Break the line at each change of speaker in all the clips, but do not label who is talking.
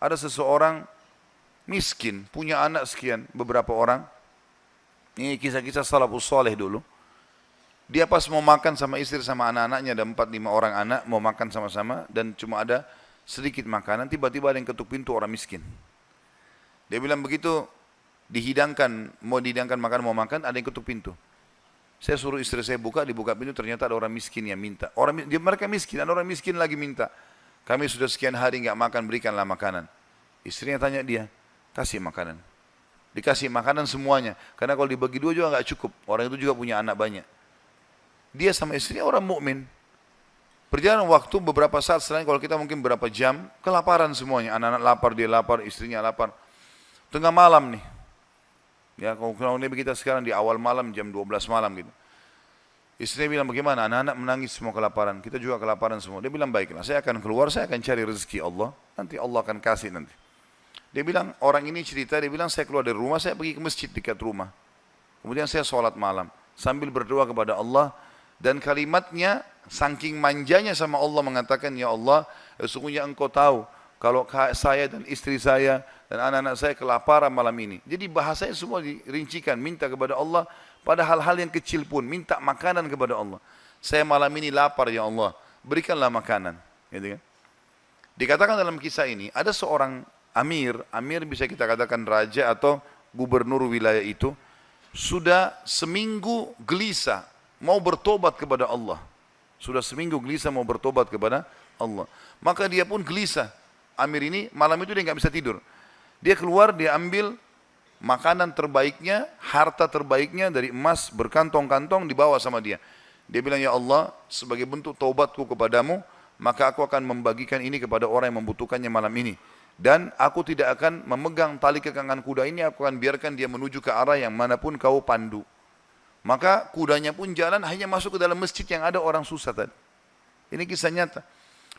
Ada seseorang miskin, punya anak sekian, beberapa orang. Ini kisah-kisah salafus saleh dulu. Dia pas mau makan sama istri sama anak-anaknya, ada 4-5 orang anak, mau makan sama-sama, dan cuma ada sedikit makanan, tiba-tiba ada yang ketuk pintu, orang miskin. Dia bilang begitu, mau dihidangkan makan, mau makan, ada yang ketuk pintu. Saya suruh istri saya buka, dibuka pintu, ternyata ada orang miskin yang minta. Mereka miskin, ada orang miskin lagi minta. Kami sudah sekian hari nggak makan, berikanlah makanan. Istrinya tanya dia, kasih makanan. Dikasih makanan semuanya, karena kalau dibagi dua juga nggak cukup. Orang itu juga punya anak banyak. Dia sama istrinya orang mukmin. Berjalan waktu beberapa saat setelahnya, kalau kita mungkin berapa jam, kelaparan semuanya. Anak-anak lapar, dia lapar, istrinya lapar. Tengah malam nih. Ya, kalau kita sekarang di awal malam, jam 12 malam gitu. Istrinya bilang, bagaimana? Anak-anak menangis semua kelaparan. Kita juga kelaparan semua. Dia bilang, baiklah, saya akan keluar, saya akan cari rezeki Allah. Nanti Allah akan kasih nanti. Dia bilang, orang ini cerita, dia bilang, saya keluar dari rumah, saya pergi ke masjid dekat rumah. Kemudian saya sholat malam. Sambil berdoa kepada Allah. Dan kalimatnya, saking manjanya sama Allah mengatakan, ya Allah, sesungguhnya engkau tahu, kalau saya dan istri saya dan anak-anak saya kelaparan malam ini. Jadi bahasanya semua dirincikan, minta kepada Allah pada hal-hal yang kecil pun, minta makanan kepada Allah. Saya malam ini lapar ya Allah, berikanlah makanan. Gitu kan? Dikatakan dalam kisah ini, ada seorang amir bisa kita katakan raja atau gubernur wilayah itu, sudah seminggu gelisah, mau bertobat kepada Allah. Sudah seminggu gelisah mau bertobat kepada Allah. Maka dia pun gelisah. Amir ini malam itu dia nggak bisa tidur. Dia keluar, dia ambil makanan terbaiknya, harta terbaiknya dari emas berkantong-kantong dibawa sama dia. Dia bilang, ya Allah, sebagai bentuk taubatku kepadamu, maka aku akan membagikan ini kepada orang yang membutuhkannya malam ini. Dan aku tidak akan memegang tali kekangan kuda ini, aku akan biarkan dia menuju ke arah yang manapun kau pandu. Maka kudanya pun jalan, hanya masuk ke dalam masjid yang ada orang susah tadi. Ini kisah nyata.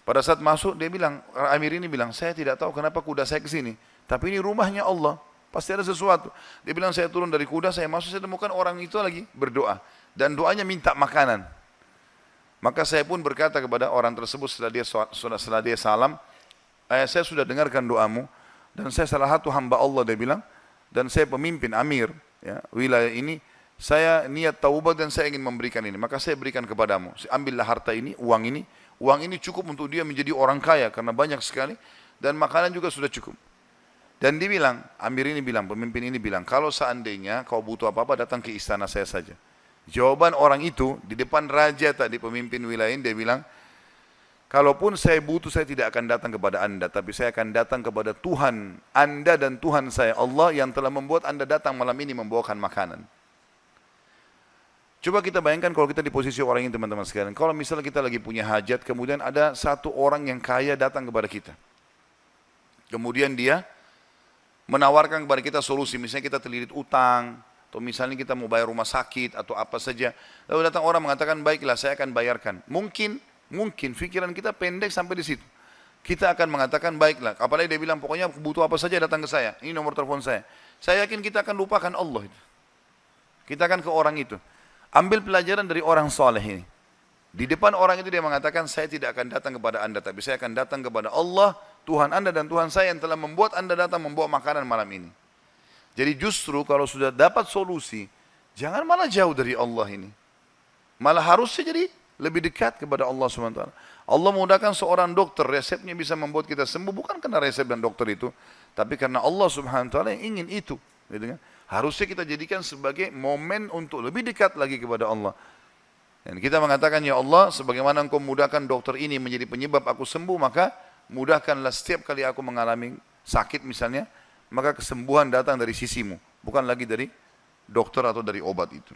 Pada saat masuk dia bilang, Amir ini bilang, saya tidak tahu kenapa kuda saya ke sini, tapi ini rumahnya Allah, pasti ada sesuatu. Dia bilang, saya turun dari kuda, saya masuk, saya temukan orang itu lagi berdoa, dan doanya minta makanan. Maka saya pun berkata kepada orang tersebut setelah dia salam, saya sudah dengarkan doamu, dan saya salah satu hamba Allah, dia bilang, dan saya pemimpin Amir ya, wilayah ini, saya niat taubat dan saya ingin memberikan ini, maka saya berikan kepadamu. Ambillah harta ini, uang ini cukup untuk dia menjadi orang kaya karena banyak sekali, dan makanan juga sudah cukup. Dan dia bilang, Amir ini bilang, pemimpin ini bilang, kalau seandainya kau butuh apa-apa datang ke istana saya saja. Jawaban orang itu di depan raja tadi, pemimpin wilayah ini, dia bilang, kalaupun saya butuh, saya tidak akan datang kepada anda, tapi saya akan datang kepada Tuhan anda dan Tuhan saya, Allah yang telah membuat anda datang malam ini membawakan makanan. Coba kita bayangkan kalau kita di posisi orang ini, teman-teman sekalian. Kalau misalnya kita lagi punya hajat, kemudian ada satu orang yang kaya datang kepada kita. Kemudian dia menawarkan kepada kita solusi, misalnya kita terlilit utang, atau misalnya kita mau bayar rumah sakit, atau apa saja. Lalu datang orang mengatakan, baiklah saya akan bayarkan. Mungkin pikiran kita pendek sampai di situ. Kita akan mengatakan, baiklah. Apalagi dia bilang, pokoknya butuh apa saja datang ke saya. Ini nomor telepon saya. Saya yakin kita akan lupakan Allah itu. Kita akan ke orang itu. Ambil pelajaran dari orang soleh ini. Di depan orang itu dia mengatakan, saya tidak akan datang kepada anda, tapi saya akan datang kepada Allah, Tuhan anda dan Tuhan saya yang telah membuat anda datang membawa makanan malam ini. Jadi justru kalau sudah dapat solusi, jangan malah jauh dari Allah ini. Malah harusnya jadi lebih dekat kepada Allah SWT. Allah mudahkan seorang dokter, resepnya bisa membuat kita sembuh, bukan karena resep dan dokter itu, tapi karena Allah SWT yang ingin itu. Gitu kan? Harusnya kita jadikan sebagai momen untuk lebih dekat lagi kepada Allah. Dan kita mengatakan, ya Allah, sebagaimana engkau mudahkan dokter ini menjadi penyebab aku sembuh, maka mudahkanlah setiap kali aku mengalami sakit misalnya, maka kesembuhan datang dari sisimu, bukan lagi dari dokter atau dari obat itu.